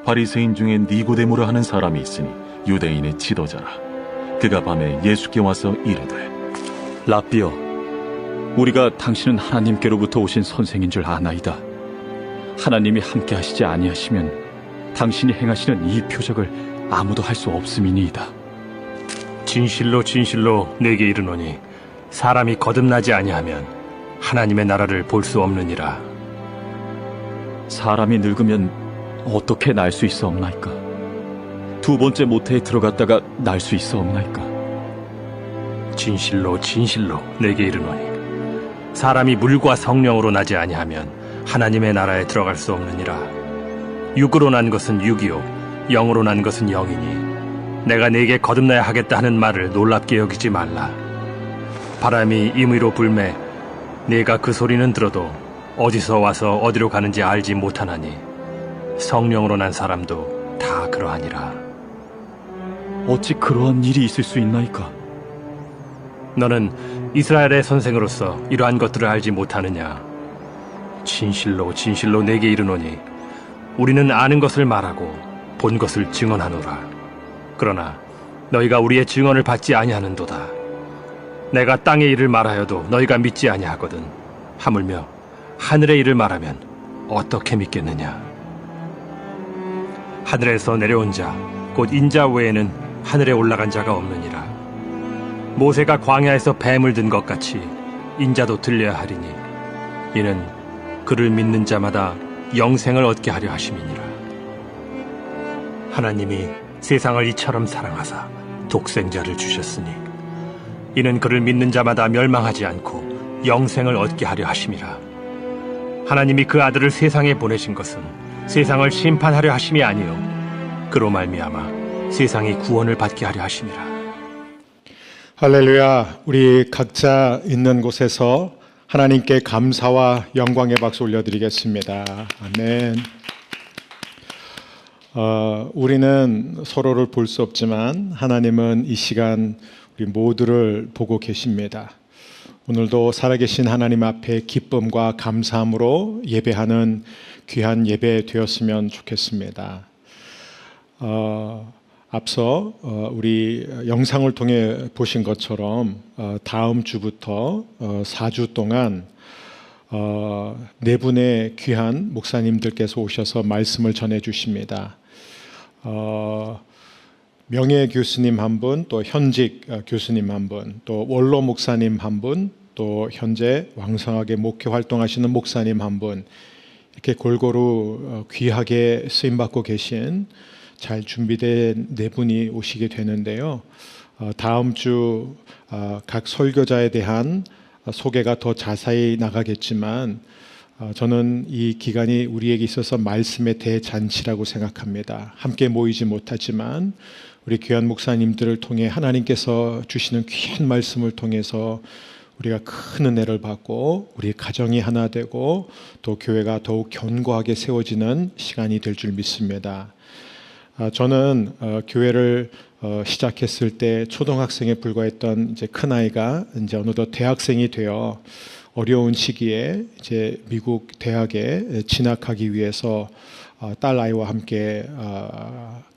바리새인 중에 니고데모라 하는 사람이 있으니 유대인의 지도자라. 그가 밤에 예수께 와서 이르되, 랍비여, 우리가 당신은 하나님께로부터 오신 선생인 줄 아나이다. 하나님이 함께 하시지 아니하시면 당신이 행하시는 이 표적을 아무도 할 수 없음이니이다. 진실로 진실로 내게 이르노니 사람이 거듭나지 아니하면 하나님의 나라를 볼 수 없느니라. 사람이 늙으면 어떻게 날 수 있어옵나이까? 두 번째 모태에 들어갔다가 날 수 있어옵나이까? 진실로 진실로 내게 이르노니 사람이 물과 성령으로 나지 아니하면 하나님의 나라에 들어갈 수 없느니라. 육으로 난 것은 육이요 영으로 난 것은 영이니 내가 네게 거듭나야 하겠다 하는 말을 놀랍게 여기지 말라. 바람이 임의로 불매 네가 그 소리는 들어도 어디서 와서 어디로 가는지 알지 못하나니 성령으로 난 사람도 다 그러하니라. 어찌 그러한 일이 있을 수 있나이까? 너는 이스라엘의 선생으로서 이러한 것들을 알지 못하느냐? 진실로 진실로 내게 이르노니 우리는 아는 것을 말하고 본 것을 증언하노라. 그러나 너희가 우리의 증언을 받지 아니하는도다. 내가 땅의 일을 말하여도 너희가 믿지 아니하거든. 하물며 하늘의 일을 말하면 어떻게 믿겠느냐? 하늘에서 내려온 자, 곧 인자 외에는 하늘에 올라간 자가 없느니라. 모세가 광야에서 뱀을 든 것 같이 인자도 들려야 하리니 이는 그를 믿는 자마다 영생을 얻게 하려 하심이니라. 하나님이 세상을 이처럼 사랑하사 독생자를 주셨으니 이는 그를 믿는 자마다 멸망하지 않고 영생을 얻게 하려 하심이라. 하나님이 그 아들을 세상에 보내신 것은 세상을 심판하려 하심이 아니요 그로 말미암아 세상이 구원을 받게 하려 하심이라. 할렐루야. 우리 각자 있는 곳에서 하나님께 감사와 영광의 박수 올려드리겠습니다. 아멘. 우리는 서로를 볼 수 없지만 하나님은 이 시간 우리 모두를 보고 계십니다. 오늘도 살아계신 하나님 앞에 기쁨과 감사함으로 예배하는 귀한 예배 되었으면 좋겠습니다. 앞서 우리 영상을 통해 보신 것처럼 다음 주부터 4주 동안 네 분의 귀한 목사님들께서 오셔서 말씀을 전해 주십니다. 명예 교수님 한 분, 또 현직 교수님 한 분, 또 원로 목사님 한 분, 또 현재 왕성하게 목회 활동하시는 목사님 한 분, 이렇게 골고루 귀하게 쓰임받고 계신 잘 준비된 네 분이 오시게 되는데요. 다음 주 각 설교자에 대한 소개가 더 자세히 나가겠지만 저는 이 기간이 우리에게 있어서 말씀의 대잔치라고 생각합니다. 함께 모이지 못하지만 우리 귀한 목사님들을 통해 하나님께서 주시는 귀한 말씀을 통해서 우리가 큰 은혜를 받고 우리 가정이 하나 되고 또 교회가 더욱 견고하게 세워지는 시간이 될 줄 믿습니다. 저는 교회를 시작했을 때 초등학생에 불과했던 이제 큰 아이가 이제 어느덧 대학생이 되어 어려운 시기에 이제 미국 대학에 진학하기 위해서 딸 아이와 함께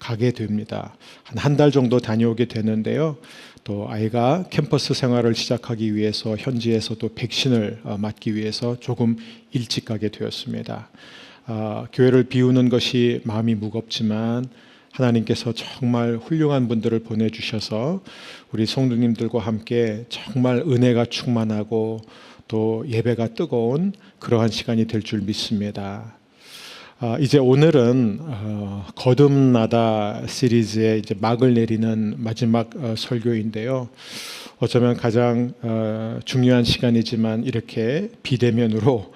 가게 됩니다. 한 달 정도 다녀오게 되는데요. 또 아이가 캠퍼스 생활을 시작하기 위해서 현지에서도 백신을 맞기 위해서 조금 일찍 가게 되었습니다. 교회를 비우는 것이 마음이 무겁지만 하나님께서 정말 훌륭한 분들을 보내주셔서 우리 성도님들과 함께 정말 은혜가 충만하고 또 예배가 뜨거운 그러한 시간이 될 줄 믿습니다. 이제 오늘은 거듭나다 시리즈의 이제 막을 내리는 마지막 설교인데요. 어쩌면 가장 중요한 시간이지만 이렇게 비대면으로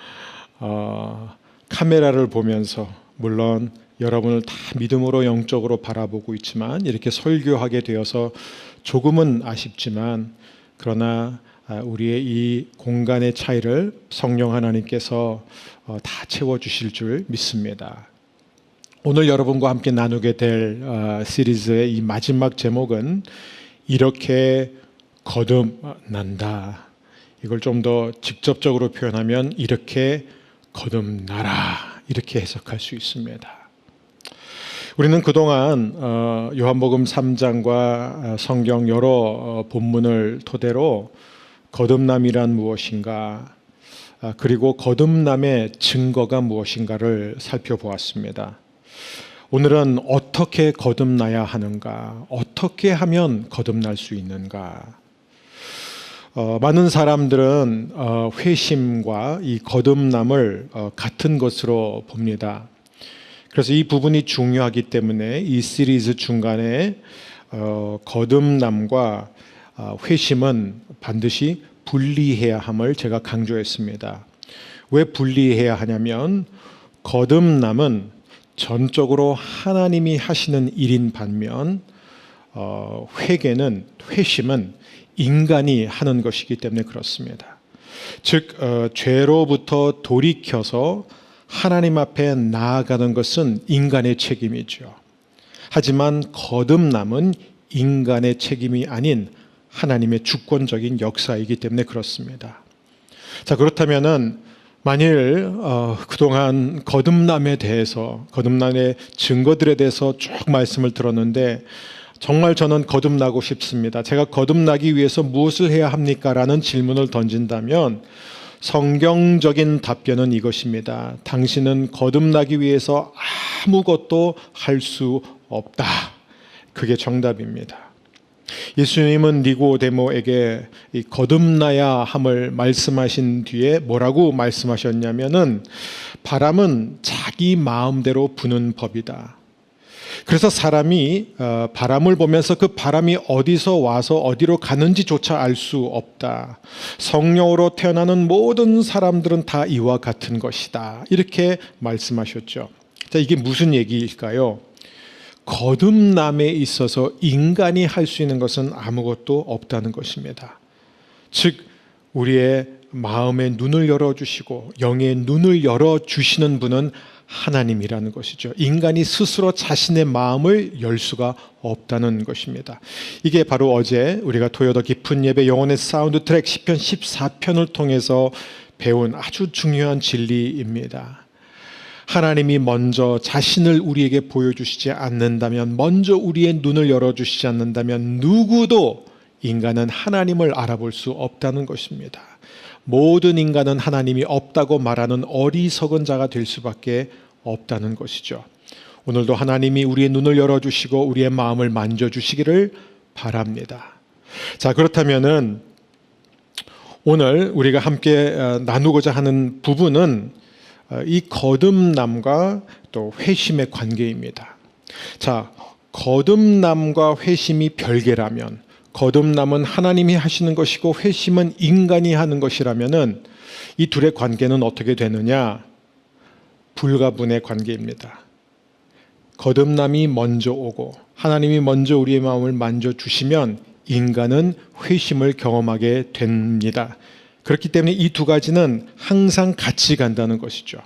카메라를 보면서 물론 여러분을 다 믿음으로 영적으로 바라보고 있지만 이렇게 설교하게 되어서 조금은 아쉽지만 그러나 우리의 이 공간의 차이를 성령 하나님께서 다 채워주실 줄 믿습니다. 오늘 여러분과 함께 나누게 될 시리즈의 이 마지막 제목은 이렇게 거듭난다. 이걸 좀 더 직접적으로 표현하면 이렇게 거듭나라 이렇게 해석할 수 있습니다. 우리는 그동안 요한복음 3장과 성경 여러 본문을 토대로 거듭남이란 무엇인가, 그리고 거듭남의 증거가 무엇인가를 살펴보았습니다. 오늘은 어떻게 거듭나야 하는가, 어떻게 하면 거듭날 수 있는가. 많은 사람들은 회심과 이 거듭남을 같은 것으로 봅니다. 그래서 이 부분이 중요하기 때문에 이 시리즈 중간에 거듭남과 회심은 반드시 분리해야 함을 제가 강조했습니다. 왜 분리해야 하냐면 거듭남은 전적으로 하나님이 하시는 일인 반면 회심은 인간이 하는 것이기 때문에 그렇습니다. 즉 죄로부터 돌이켜서 하나님 앞에 나아가는 것은 인간의 책임이죠. 하지만 거듭남은 인간의 책임이 아닌 하나님의 주권적인 역사이기 때문에 그렇습니다. 자, 그렇다면은 만일 그동안 거듭남에 대해서, 거듭남의 증거들에 대해서 쭉 말씀을 들었는데 정말 저는 거듭나고 싶습니다. 제가 거듭나기 위해서 무엇을 해야 합니까? 라는 질문을 던진다면 성경적인 답변은 이것입니다. 당신은 거듭나기 위해서 아무것도 할 수 없다. 그게 정답입니다. 예수님은 니고데모에게 이 거듭나야 함을 말씀하신 뒤에 뭐라고 말씀하셨냐면은 바람은 자기 마음대로 부는 법이다. 그래서 사람이 바람을 보면서 그 바람이 어디서 와서 어디로 가는지조차 알 수 없다. 성령으로 태어나는 모든 사람들은 다 이와 같은 것이다. 이렇게 말씀하셨죠. 자, 이게 무슨 얘기일까요? 거듭남에 있어서 인간이 할 수 있는 것은 아무것도 없다는 것입니다. 즉 우리의 마음의 눈을 열어주시고 영의 눈을 열어주시는 분은 하나님이라는 것이죠. 인간이 스스로 자신의 마음을 열 수가 없다는 것입니다. 이게 바로 어제 우리가 토요더 깊은 예배 영혼의 사운드 트랙 시편 14편을 통해서 배운 아주 중요한 진리입니다. 하나님이 먼저 자신을 우리에게 보여주시지 않는다면, 먼저 우리의 눈을 열어주시지 않는다면 누구도 인간은 하나님을 알아볼 수 없다는 것입니다. 모든 인간은 하나님이 없다고 말하는 어리석은 자가 될 수밖에 없다는 것이죠. 오늘도 하나님이 우리의 눈을 열어주시고 우리의 마음을 만져주시기를 바랍니다. 자, 그렇다면은 오늘 우리가 함께 나누고자 하는 부분은 이 거듭남과 또 회심의 관계입니다. 자, 거듭남과 회심이 별개라면, 거듭남은 하나님이 하시는 것이고 회심은 인간이 하는 것이라면은 이 둘의 관계는 어떻게 되느냐? 불가분의 관계입니다. 거듭남이 먼저 오고 하나님이 먼저 우리의 마음을 만져주시면 인간은 회심을 경험하게 됩니다. 그렇기 때문에 이 두 가지는 항상 같이 간다는 것이죠.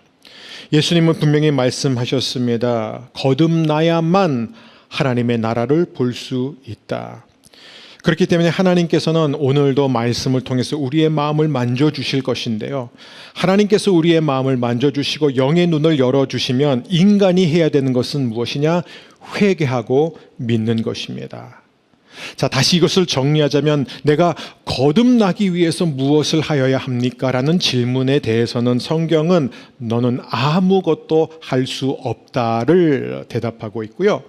예수님은 분명히 말씀하셨습니다. 거듭나야만 하나님의 나라를 볼 수 있다. 그렇기 때문에 하나님께서는 오늘도 말씀을 통해서 우리의 마음을 만져주실 것인데요. 하나님께서 우리의 마음을 만져주시고 영의 눈을 열어주시면 인간이 해야 되는 것은 무엇이냐? 회개하고 믿는 것입니다. 자, 다시 이것을 정리하자면 내가 거듭나기 위해서 무엇을 하여야 합니까? 라는 질문에 대해서는 성경은 너는 아무것도 할 수 없다를 대답하고 있고요.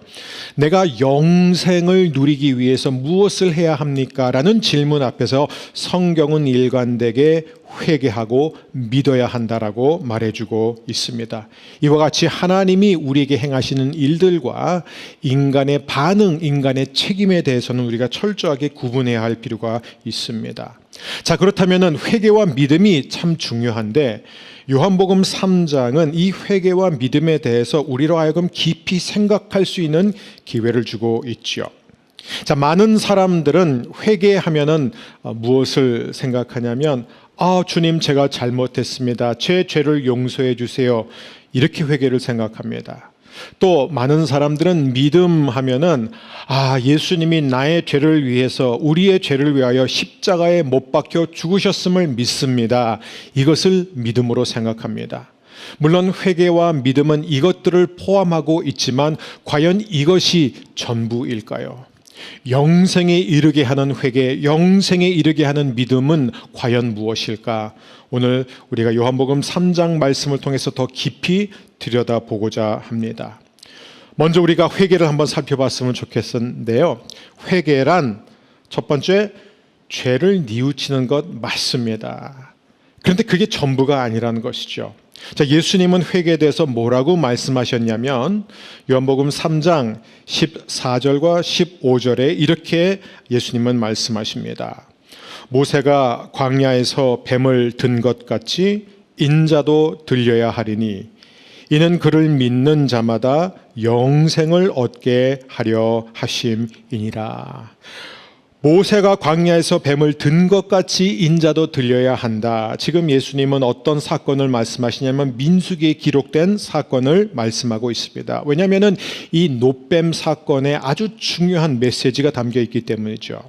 내가 영생을 누리기 위해서 무엇을 해야 합니까? 라는 질문 앞에서 성경은 일관되게 회개하고 믿어야 한다라고 말해주고 있습니다. 이와 같이 하나님이 우리에게 행하시는 일들과 인간의 반응, 인간의 책임에 대해서는 우리가 철저하게 구분해야 할 필요가 있습니다. 자, 그렇다면 회개와 믿음이 참 중요한데 요한복음 3장은 이 회개와 믿음에 대해서 우리로 하여금 깊이 생각할 수 있는 기회를 주고 있죠. 자, 많은 사람들은 회개하면은 무엇을 생각하냐면 주님, 제가 잘못했습니다. 제 죄를 용서해 주세요. 이렇게 회개를 생각합니다. 또 많은 사람들은 믿음 하면은 예수님이 나의 죄를 위해서, 우리의 죄를 위하여 십자가에 못 박혀 죽으셨음을 믿습니다. 이것을 믿음으로 생각합니다. 물론 회개와 믿음은 이것들을 포함하고 있지만 과연 이것이 전부일까요? 영생에 이르게 하는 회개, 영생에 이르게 하는 믿음은 과연 무엇일까? 오늘 우리가 요한복음 3장 말씀을 통해서 더 깊이 들여다보고자 합니다. 먼저 우리가 회개를 한번 살펴봤으면 좋겠는데요. 회개란 첫 번째, 죄를 뉘우치는 것 맞습니다. 그런데 그게 전부가 아니라는 것이죠. 자, 예수님은 회개에 대해서 뭐라고 말씀하셨냐면 요한복음 3장 14절과 15절에 이렇게 예수님은 말씀하십니다. 모세가 광야에서 뱀을 든 것 같이 인자도 들려야 하리니 이는 그를 믿는 자마다 영생을 얻게 하려 하심이니라. 모세가 광야에서 뱀을 든 것 같이 인자도 들려야 한다. 지금 예수님은 어떤 사건을 말씀하시냐면 민수기에 기록된 사건을 말씀하고 있습니다. 왜냐하면 이 놋뱀 사건에 아주 중요한 메시지가 담겨 있기 때문이죠.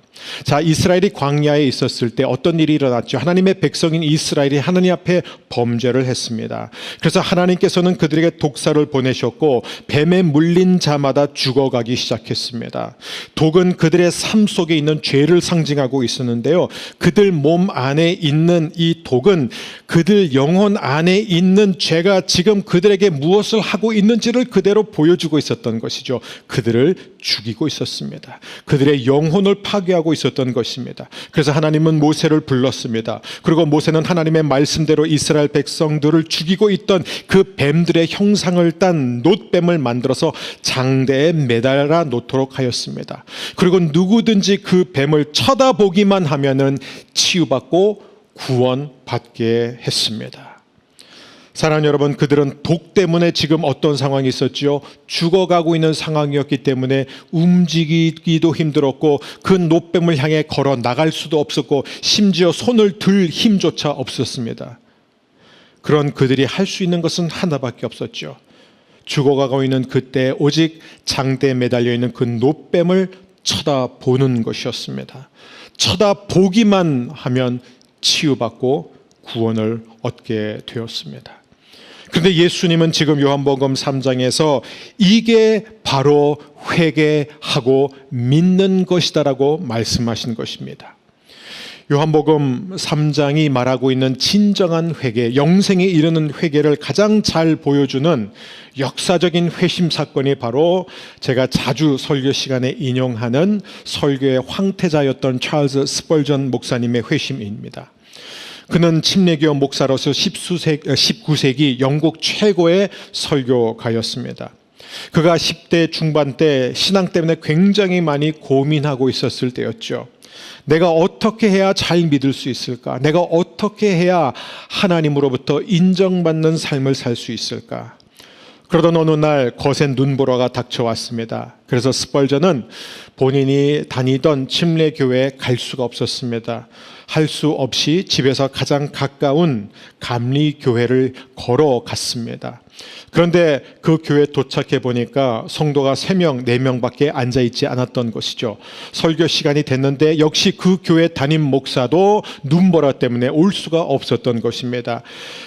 자, 이스라엘이 광야에 있었을 때 어떤 일이 일어났죠? 하나님의 백성인 이스라엘이 하나님 앞에 범죄를 했습니다. 그래서 하나님께서는 그들에게 독사를 보내셨고 뱀에 물린 자마다 죽어가기 시작했습니다. 독은 그들의 삶 속에 있는 죄를 상징하고 있었는데요. 그들 몸 안에 있는 이 독은 그들 영혼 안에 있는 죄가 지금 그들에게 무엇을 하고 있는지를 그대로 보여주고 있었던 것이죠. 그들을 죽이고 있었습니다. 그들의 영혼을 파괴하고 있었던 것입니다. 그래서 하나님은 모세를 불렀습니다. 그리고 모세는 하나님의 말씀대로 이스라엘 백성들을 죽이고 있던 그 뱀들의 형상을 딴 놋뱀을 만들어서 장대에 매달아 놓도록 하였습니다. 그리고 누구든지 그 뱀을 쳐다보기만 하면은 치유받고 구원받게 했습니다. 사랑하는 여러분, 그들은 독 때문에 지금 어떤 상황이 있었지요? 죽어가고 있는 상황이었기 때문에 움직이기도 힘들었고 그 놋뱀을 향해 걸어 나갈 수도 없었고 심지어 손을 들 힘조차 없었습니다. 그런 그들이 할 수 있는 것은 하나밖에 없었죠. 죽어가고 있는 그때 오직 장대에 매달려 있는 그 놋뱀을 쳐다보는 것이었습니다. 쳐다보기만 하면 치유받고 구원을 얻게 되었습니다. 그런데 예수님은 지금 요한복음 3장에서 이게 바로 회개하고 믿는 것이다라고 말씀하신 것입니다. 요한복음 3장이 말하고 있는 진정한 회개, 영생에 이르는 회개를 가장 잘 보여주는 역사적인 회심 사건이 바로 제가 자주 설교 시간에 인용하는 설교의 황태자였던 찰스 스펄전 목사님의 회심입니다. 그는 침례교 목사로서 19세기 영국 최고의 설교가였습니다. 그가 10대 중반 때 신앙 때문에 굉장히 많이 고민하고 있었을 때였죠. 내가 어떻게 해야 잘 믿을 수 있을까? 내가 어떻게 해야 하나님으로부터 인정받는 삶을 살 수 있을까? 그러던 어느 날 거센 눈보라가 닥쳐왔습니다. 그래서 스펄전은 본인이 다니던 침례교회에 갈 수가 없었습니다. 할 수 없이 집에서 가장 가까운 감리교회를 걸어갔습니다. 그런데 그 교회에 도착해 보니까 성도가 3명, 4명밖에 앉아있지 않았던 것이죠. 설교 시간이 됐는데 역시 그 교회 담임 목사도 눈보라 때문에 올 수가 없었던 것입니다.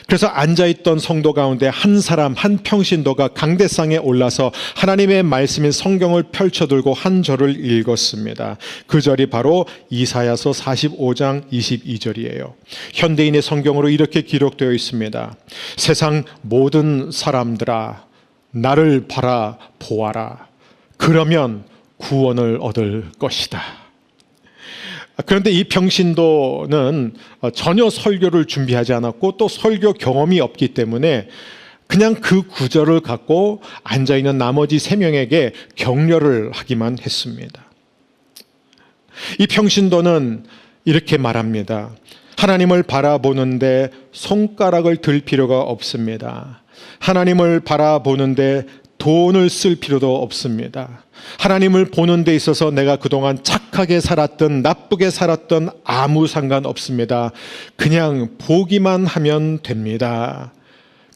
그래서 앉아있던 성도 가운데 한 사람, 한 평신도가 강대상에 올라서 하나님의 말씀인 성경을 펼쳐들고 한 절을 읽었습니다. 그 절이 바로 이사야서 45장 22절이에요. 현대인의 성경으로 이렇게 기록되어 있습니다. 세상 모든 사람들아 나를 바라보아라. 그러면 구원을 얻을 것이다. 그런데 이 평신도는 전혀 설교를 준비하지 않았고 또 설교 경험이 없기 때문에 그냥 그 구절을 갖고 앉아있는 나머지 3명에게 격려를 하기만 했습니다. 이 평신도는 이렇게 말합니다. 하나님을 바라보는데 손가락을 들 필요가 없습니다. 하나님을 바라보는데 돈을 쓸 필요도 없습니다. 하나님을 보는 데 있어서 내가 그동안 착하게 살았든 나쁘게 살았든 아무 상관없습니다. 그냥 보기만 하면 됩니다.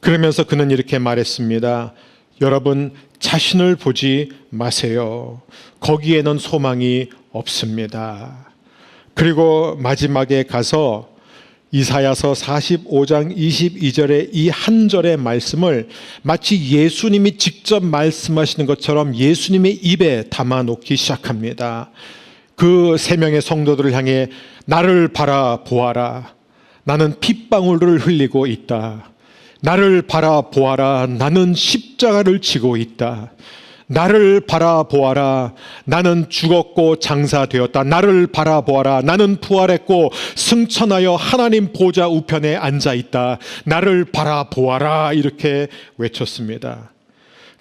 그러면서 그는 이렇게 말했습니다. 여러분 자신을 보지 마세요. 거기에는 소망이 없습니다. 그리고 마지막에 가서 이사야서 45장 22절의 이 한 절의 말씀을 마치 예수님이 직접 말씀하시는 것처럼 예수님의 입에 담아놓기 시작합니다. 그 세 명의 성도들을 향해 나를 바라보아라. 나는 핏방울을 흘리고 있다. 나를 바라보아라. 나는 십자가를 지고 있다. 나를 바라보아라. 나는 죽었고 장사되었다. 나를 바라보아라. 나는 부활했고 승천하여 하나님 보좌 우편에 앉아 있다. 나를 바라보아라. 이렇게 외쳤습니다.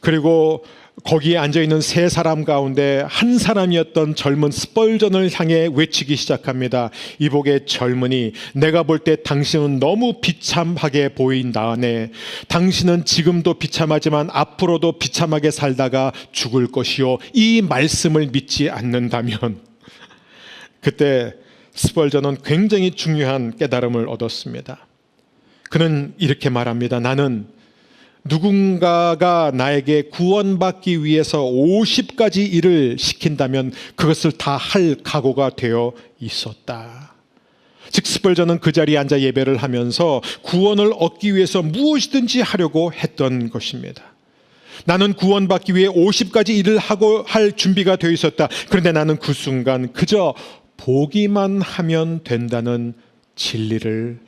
그리고 거기에 앉아있는 세 사람 가운데 한 사람이었던 젊은 스펄전을 향해 외치기 시작합니다. 이복의 젊은이, 내가 볼 때 당신은 너무 비참하게 보인다네. 당신은 지금도 비참하지만 앞으로도 비참하게 살다가 죽을 것이요. 이 말씀을 믿지 않는다면. 그때 스펄전은 굉장히 중요한 깨달음을 얻었습니다. 그는 이렇게 말합니다. 나는 누군가가 나에게 구원받기 위해서 50가지 일을 시킨다면 그것을 다 할 각오가 되어 있었다. 즉 스펄전은 그 자리에 앉아 예배를 하면서 구원을 얻기 위해서 무엇이든지 하려고 했던 것입니다. 나는 구원받기 위해 50가지 일을 하고 할 준비가 되어 있었다. 그런데 나는 그 순간 그저 보기만 하면 된다는 진리를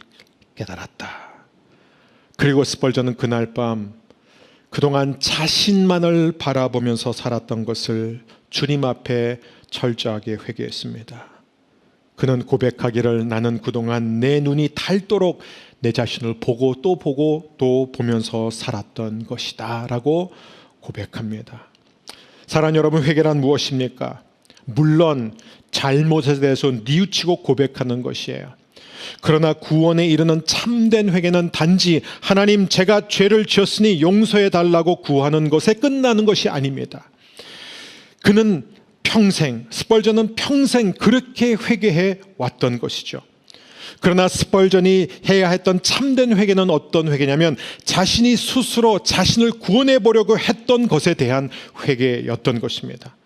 깨달았다. 그리고 스펄전은 그날 밤 그동안 자신만을 바라보면서 살았던 것을 주님 앞에 철저하게 회개했습니다. 그는 고백하기를 나는 그동안 내 눈이 닳도록 내 자신을 보고 또 보면서 살았던 것이다 라고 고백합니다. 사랑하는 여러분, 회개란 무엇입니까? 물론 잘못에 대해서 뉘우치고 고백하는 것이에요. 그러나 구원에 이르는 참된 회개는 단지 하나님 제가 죄를 지었으니 용서해 달라고 구하는 것에 끝나는 것이 아닙니다. 그는 평생, 스펄전은 평생 그렇게 회개해 왔던 것이죠. 그러나 스펄전이 해야 했던 참된 회개는 어떤 회개냐면 자신이 스스로 자신을 구원해 보려고 했던 것에 대한 회개였던 것입니다.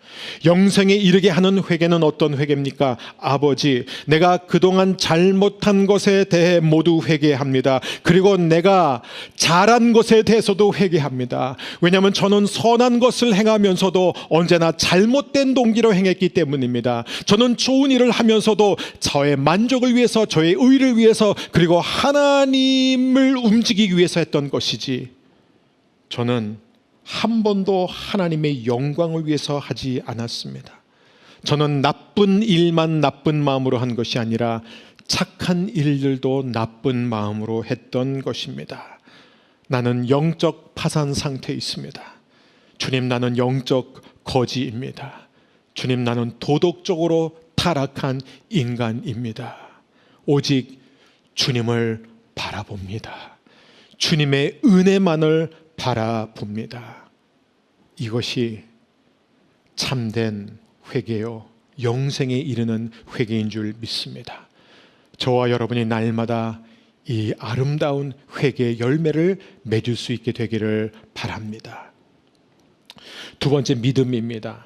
영생에 이르게 하는 회개는 어떤 회개입니까? 아버지, 내가 그동안 잘못한 것에 대해 모두 회개합니다. 그리고 내가 잘한 것에 대해서도 회개합니다. 왜냐하면 저는 선한 것을 행하면서도 언제나 잘못된 동기로 행했기 때문입니다. 저는 좋은 일을 하면서도 저의 만족을 위해서, 저의 의를 위해서, 그리고 하나님을 움직이기 위해서 했던 것이지, 저는 한 번도 하나님의 영광을 위해서 하지 않았습니다. 저는 나쁜 일만 나쁜 마음으로 한 것이 아니라 착한 일들도 나쁜 마음으로 했던 것입니다. 나는 영적 파산 상태에 있습니다. 주님, 나는 영적 거지입니다. 주님, 나는 도덕적으로 타락한 인간입니다. 오직 주님을 바라봅니다. 주님의 은혜만을 바라봅니다. 이것이 참된 회개요, 영생에 이르는 회개인 줄 믿습니다. 저와 여러분이 날마다 이 아름다운 회개의 열매를 맺을 수 있게 되기를 바랍니다. 두 번째, 믿음입니다.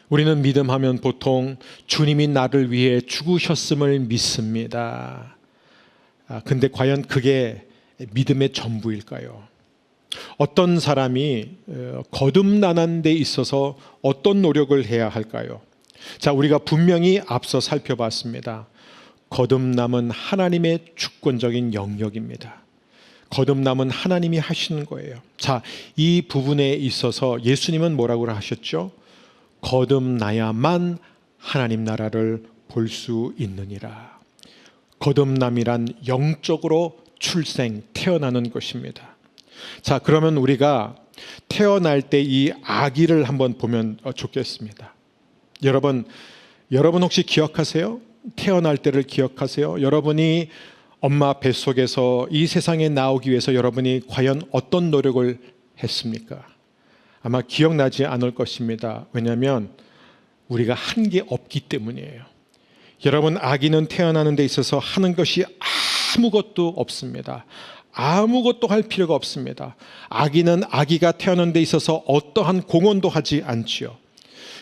우리는 믿음하면 보통 주님이 나를 위해 죽으셨음을 믿습니다. 근데 과연 그게 믿음의 전부일까요? 어떤 사람이 거듭나는 데 있어서 어떤 노력을 해야 할까요? 자, 우리가 분명히 앞서 살펴봤습니다. 거듭남은 하나님의 주권적인 영역입니다. 거듭남은 하나님이 하시는 거예요. 자, 이 부분에 있어서 예수님은 뭐라고 하셨죠? 거듭나야만 하나님 나라를 볼 수 있느니라. 거듭남이란 영적으로 출생, 태어나는 것입니다. 자, 그러면 우리가 태어날 때 이 아기를 한번 보면 좋겠습니다. 여러분 혹시 기억하세요? 태어날 때를 기억하세요? 여러분이 엄마 뱃속에서 이 세상에 나오기 위해서 여러분이 과연 어떤 노력을 했습니까? 아마 기억나지 않을 것입니다. 왜냐하면 우리가 한 게 없기 때문이에요. 여러분, 아기는 태어나는 데 있어서 하는 것이 아무것도 없습니다. 아무것도 할 필요가 없습니다. 아기는 아기가 태어나는 데 있어서 어떠한 공헌도 하지 않지요.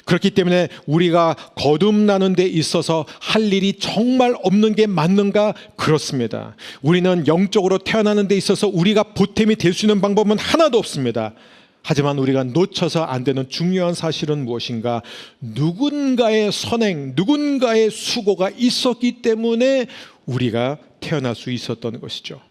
그렇기 때문에 우리가 거듭나는 데 있어서 할 일이 정말 없는 게 맞는가? 그렇습니다. 우리는 영적으로 태어나는 데 있어서 우리가 보탬이 될 수 있는 방법은 하나도 없습니다. 하지만 우리가 놓쳐서 안 되는 중요한 사실은 무엇인가? 누군가의 선행, 누군가의 수고가 있었기 때문에 우리가 태어날 수 있었던 것이죠.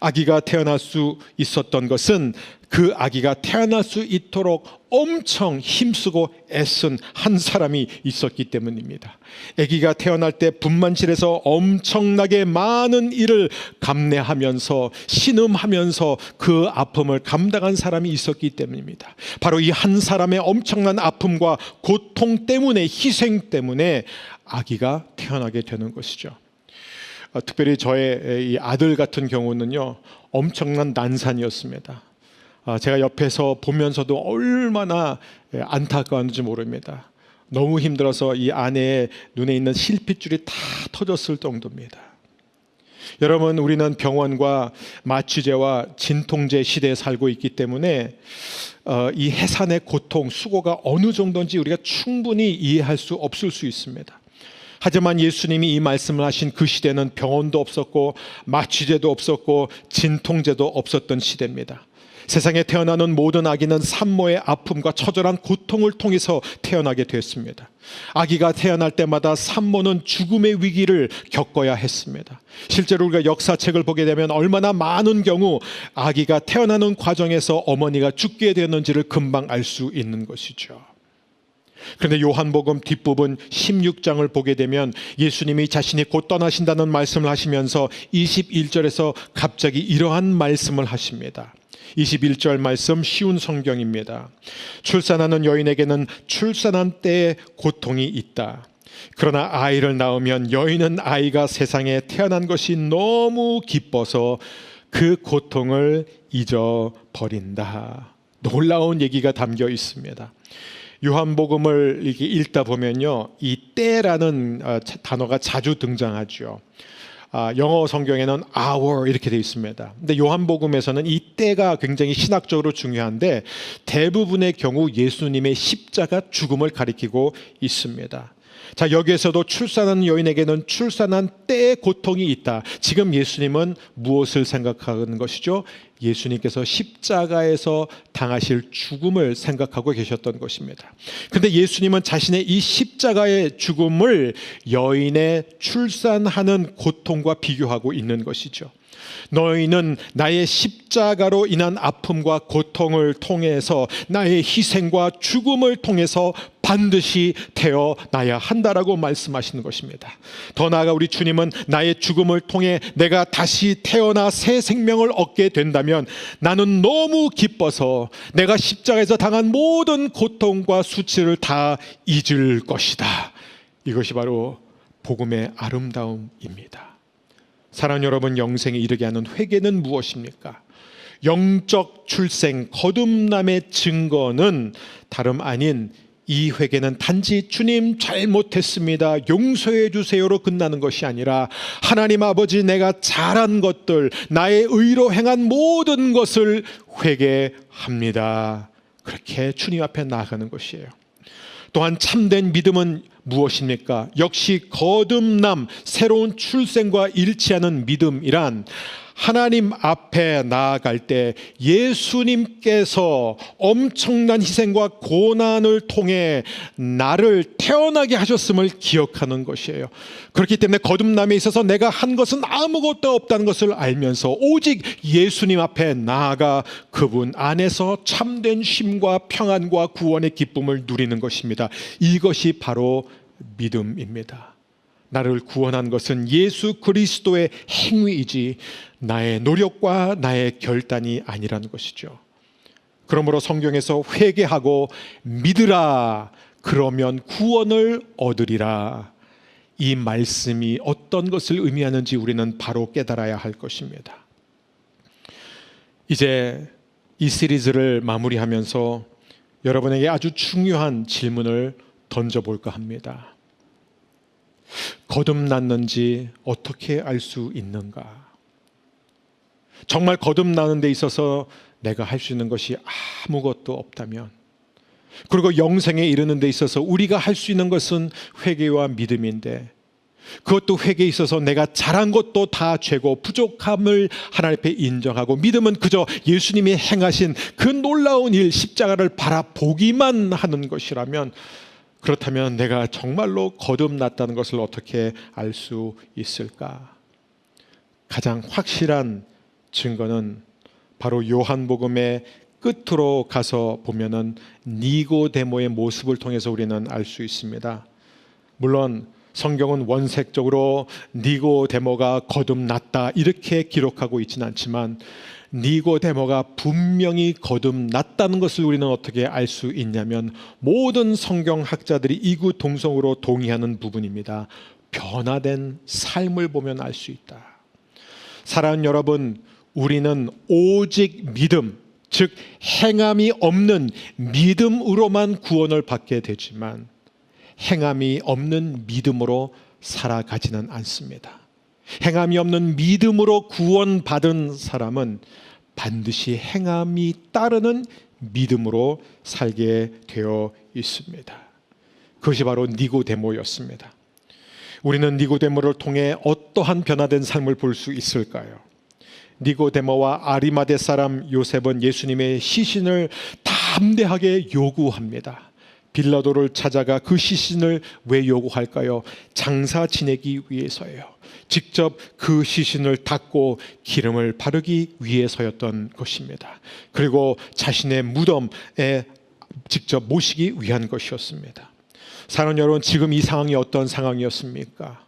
아기가 태어날 수 있었던 것은 그 아기가 태어날 수 있도록 엄청 힘쓰고 애쓴 한 사람이 있었기 때문입니다. 아기가 태어날 때 분만실에서 엄청나게 많은 일을 감내하면서 신음하면서 그 아픔을 감당한 사람이 있었기 때문입니다. 바로 이 한 사람의 엄청난 아픔과 고통 때문에, 희생 때문에 아기가 태어나게 되는 것이죠. 특별히 저의 이 아들 같은 경우는요, 엄청난 난산이었습니다. 제가 옆에서 보면서도 얼마나 안타까웠는지 모릅니다. 너무 힘들어서 이 아내의 눈에 있는 실핏줄이 다 터졌을 정도입니다. 여러분, 우리는 병원과 마취제와 진통제 시대에 살고 있기 때문에 이 해산의 고통, 수고가 어느 정도인지 우리가 충분히 이해할 수 없을 수 있습니다. 하지만 예수님이 이 말씀을 하신 그 시대는 병원도 없었고 마취제도 없었고 진통제도 없었던 시대입니다. 세상에 태어나는 모든 아기는 산모의 아픔과 처절한 고통을 통해서 태어나게 됐습니다. 아기가 태어날 때마다 산모는 죽음의 위기를 겪어야 했습니다. 실제로 우리가 역사책을 보게 되면 얼마나 많은 경우 아기가 태어나는 과정에서 어머니가 죽게 되었는지를 금방 알 수 있는 것이죠. 그런데 요한복음 뒷부분 16장을 보게 되면 예수님이 자신이 곧 떠나신다는 말씀을 하시면서 21절에서 갑자기 이러한 말씀을 하십니다. 21절 말씀, 쉬운 성경입니다. 출산하는 여인에게는 출산한 때에 고통이 있다. 그러나 아이를 낳으면 여인은 아이가 세상에 태어난 것이 너무 기뻐서 그 고통을 잊어버린다. 놀라운 얘기가 담겨 있습니다. 요한복음을 이렇게 읽다 보면요, 이 때라는 단어가 자주 등장하죠. 영어 성경에는 hour 이렇게 되어 있습니다. 근데 요한복음에서는 이 때가 굉장히 신학적으로 중요한데 대부분의 경우 예수님의 십자가 죽음을 가리키고 있습니다. 자, 여기에서도 출산하는 여인에게는 출산한 때의 고통이 있다. 지금 예수님은 무엇을 생각하는 것이죠? 예수님께서 십자가에서 당하실 죽음을 생각하고 계셨던 것입니다. 그런데 예수님은 자신의 이 십자가의 죽음을 여인의 출산하는 고통과 비교하고 있는 것이죠. 너희는 나의 십자가로 인한 아픔과 고통을 통해서 나의 희생과 죽음을 통해서 반드시 태어나야 한다라고 말씀하시는 것입니다. 더 나아가 우리 주님은 나의 죽음을 통해 내가 다시 태어나 새 생명을 얻게 된다면 나는 너무 기뻐서 내가 십자가에서 당한 모든 고통과 수치를 다 잊을 것이다. 이것이 바로 복음의 아름다움입니다. 사랑하는 여러분, 영생에 이르게 하는 회개는 무엇입니까? 영적 출생, 거듭남의 증거는 다름 아닌 이 회개는 단지 주님 잘못했습니다, 용서해 주세요로 끝나는 것이 아니라 하나님 아버지, 내가 잘한 것들, 나의 의로 행한 모든 것을 회개합니다. 그렇게 주님 앞에 나아가는 것이에요. 또한 참된 믿음은 무엇입니까? 역시 거듭남, 새로운 출생과 일치하는 믿음이란 하나님 앞에 나아갈 때 예수님께서 엄청난 희생과 고난을 통해 나를 태어나게 하셨음을 기억하는 것이에요. 그렇기 때문에 거듭남에 있어서 내가 한 것은 아무것도 없다는 것을 알면서 오직 예수님 앞에 나아가 그분 안에서 참된 쉼과 평안과 구원의 기쁨을 누리는 것입니다. 이것이 바로 믿음입니다. 나를 구원한 것은 예수 그리스도의 행위이지 나의 노력과 나의 결단이 아니라는 것이죠. 그러므로 성경에서 회개하고 믿으라, 그러면 구원을 얻으리라, 이 말씀이 어떤 것을 의미하는지 우리는 바로 깨달아야 할 것입니다. 이제 이 시리즈를 마무리하면서 여러분에게 아주 중요한 질문을 던져볼까 합니다. 거듭났는지 어떻게 알 수 있는가? 정말 거듭나는 데 있어서 내가 할 수 있는 것이 아무것도 없다면, 그리고 영생에 이르는 데 있어서 우리가 할 수 있는 것은 회개와 믿음인데, 그것도 회개에 있어서 내가 잘한 것도 다 죄고 부족함을 하나님 앞에 인정하고, 믿음은 그저 예수님이 행하신 그 놀라운 일, 십자가를 바라보기만 하는 것이라면, 그렇다면 내가 정말로 거듭났다는 것을 어떻게 알 수 있을까? 가장 확실한 증거는 바로 요한복음의 끝으로 가서 보면은 니고데모의 모습을 통해서 우리는 알 수 있습니다. 물론 성경은 원색적으로 니고데모가 거듭났다 이렇게 기록하고 있지는 않지만, 니고데모가 분명히 거듭났다는 것을 우리는 어떻게 알 수 있냐면, 모든 성경학자들이 이구동성으로 동의하는 부분입니다. 변화된 삶을 보면 알 수 있다. 사랑하는 여러분, 우리는 오직 믿음, 즉 행함이 없는 믿음으로만 구원을 받게 되지만, 행함이 없는 믿음으로 살아가지는 않습니다. 행함이 없는 믿음으로 구원받은 사람은 반드시 행함이 따르는 믿음으로 살게 되어 있습니다. 그것이 바로 니고데모였습니다. 우리는 니고데모를 통해 어떠한 변화된 삶을 볼 수 있을까요? 니고데모와 아리마대 사람 요셉은 예수님의 시신을 담대하게 요구합니다. 빌라도를 찾아가 그 시신을 왜 요구할까요? 장사 지내기 위해서예요. 직접 그 시신을 닦고 기름을 바르기 위해서였던 것입니다. 그리고 자신의 무덤에 직접 모시기 위한 것이었습니다. 사랑하는 여러분, 지금 이 상황이 어떤 상황이었습니까?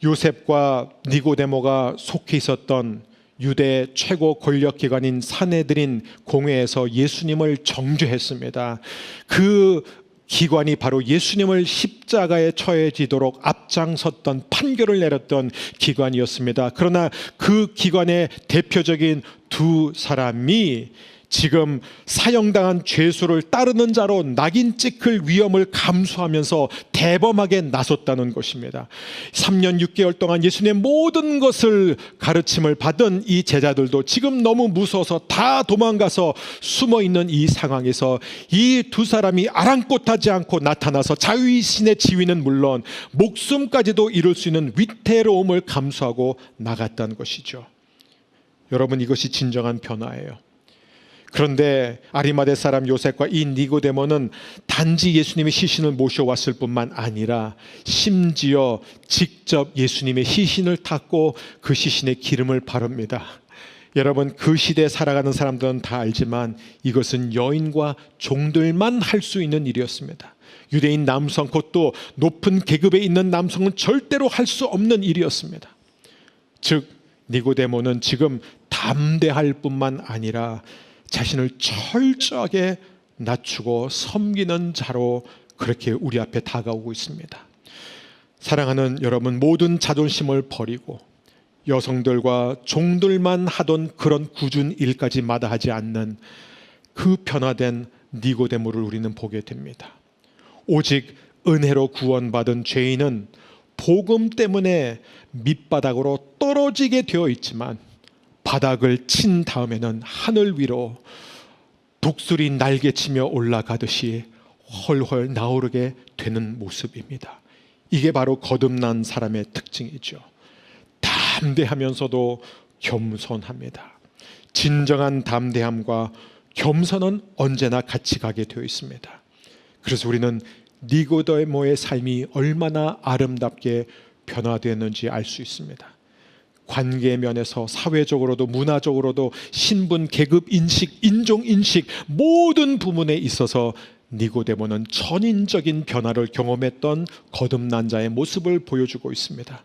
요셉과 니고데모가 속해 있었던 유대 최고 권력기관인 산헤드린 공회에서 예수님을 정죄했습니다. 그 기관이 바로 예수님을 십자가에 처해지도록 앞장섰던, 판결을 내렸던 기관이었습니다. 그러나 그 기관의 대표적인 두 사람이 지금 사형당한 죄수를 따르는 자로 낙인 찍힐 위험을 감수하면서 대범하게 나섰다는 것입니다. 3년 6개월 동안 예수님의 모든 것을 가르침을 받은 이 제자들도 지금 너무 무서워서 다 도망가서 숨어있는 이 상황에서 이 두 사람이 아랑곳하지 않고 나타나서 자유신의 지위는 물론 목숨까지도 잃을 수 있는 위태로움을 감수하고 나갔다는 것이죠. 여러분, 이것이 진정한 변화예요. 그런데 아리마대 사람 요셉과 이 니고데모는 단지 예수님의 시신을 모셔왔을 뿐만 아니라 심지어 직접 예수님의 시신을 닦고 그 시신에 기름을 바릅니다. 여러분, 그 시대에 살아가는 사람들은 다 알지만 이것은 여인과 종들만 할 수 있는 일이었습니다. 유대인 남성, 그것도 높은 계급에 있는 남성은 절대로 할 수 없는 일이었습니다. 즉 니고데모는 지금 담대할 뿐만 아니라 자신을 철저하게 낮추고 섬기는 자로 그렇게 우리 앞에 다가오고 있습니다. 사랑하는 여러분, 모든 자존심을 버리고 여성들과 종들만 하던 그런 굳은 일까지 마다하지 않는 그 변화된 니고데모를 우리는 보게 됩니다. 오직 은혜로 구원받은 죄인은 복음 때문에 밑바닥으로 떨어지게 되어 있지만, 바닥을 친 다음에는 하늘 위로 독수리 날개치며 올라가듯이 헐헐 나오르게 되는 모습입니다. 이게 바로 거듭난 사람의 특징이죠. 담대하면서도 겸손합니다. 진정한 담대함과 겸손은 언제나 같이 가게 되어 있습니다. 그래서 우리는 니고데모의 삶이 얼마나 아름답게 변화되었는지 알 수 있습니다. 관계 면에서, 사회적으로도, 문화적으로도, 신분, 계급 인식, 인종 인식, 모든 부분에 있어서 니고데모는 전인적인 변화를 경험했던 거듭난 자의 모습을 보여주고 있습니다.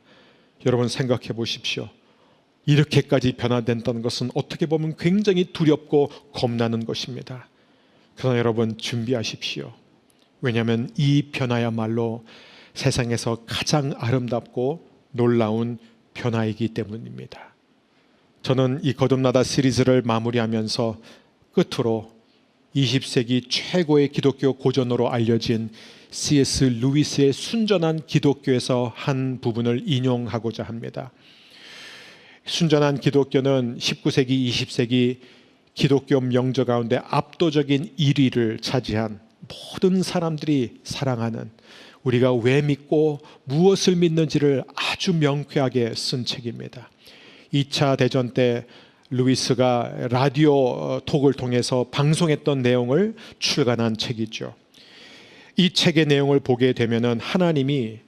여러분, 생각해 보십시오. 이렇게까지 변화된다는 것은 어떻게 보면 굉장히 두렵고 겁나는 것입니다. 그러나 여러분, 준비하십시오. 왜냐하면 이 변화야말로 세상에서 가장 아름답고 놀라운 변화이기 때문입니다. 저는 이 거듭나다 시리즈를 마무리하면서 끝으로 20세기 최고의 기독교 고전으로 알려진 C.S. 루이스의 순전한 기독교에서 한 부분을 인용하고자 합니다. 순전한 기독교는 19세기, 20세기 기독교 명저 가운데 압도적인 1위를 차지한 모든 사람들이 사랑하는, 우리가 왜 믿고 무엇을 믿는지를 아주 명쾌하게 쓴 책입니다. 2차 대전 때 루이스가 라디오 톡을 통해서 방송했던 내용을 출간한 책이죠. 이 책의 내용을 보게 되면은 하나님이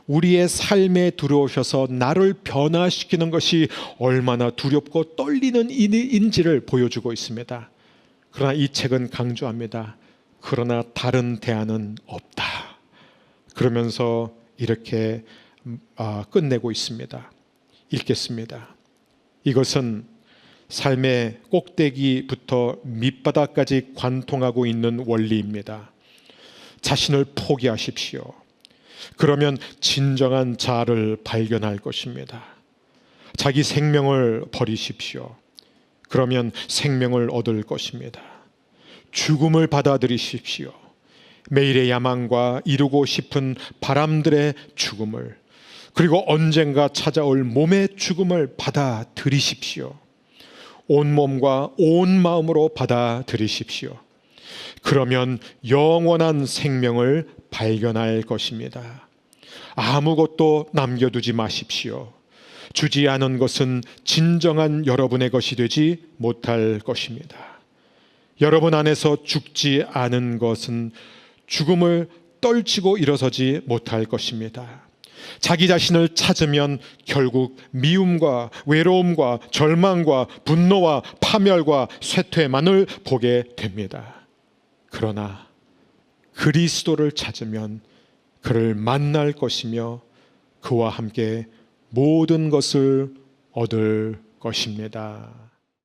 우리의 삶에 들어오셔서 나를 변화시키는 것이 얼마나 두렵고 떨리는 일인지를 보여주고 있습니다. 그러나 이 책은 강조합니다. 그러나 다른 대안은 없다. 그러면서 이렇게 끝내고 있습니다. 읽겠습니다. 이것은 삶의 꼭대기부터 밑바닥까지 관통하고 있는 원리입니다. 자신을 포기하십시오. 그러면 진정한 자아를 발견할 것입니다. 자기 생명을 버리십시오. 그러면 생명을 얻을 것입니다. 죽음을 받아들이십시오. 매일의 야망과 이루고 싶은 바람들의 죽음을, 그리고 언젠가 찾아올 몸의 죽음을 받아들이십시오. 온 몸과 온 마음으로 받아들이십시오. 그러면 영원한 생명을 발견할 것입니다. 아무것도 남겨두지 마십시오. 주지 않은 것은 진정한 여러분의 것이 되지 못할 것입니다. 여러분 안에서 죽지 않은 것은 죽음을 떨치고 일어서지 못할 것입니다. 자기 자신을 찾으면 결국 미움과 외로움과 절망과 분노와 파멸과 쇠퇴만을 보게 됩니다. 그러나 그리스도를 찾으면 그를 만날 것이며 그와 함께 모든 것을 얻을 것입니다.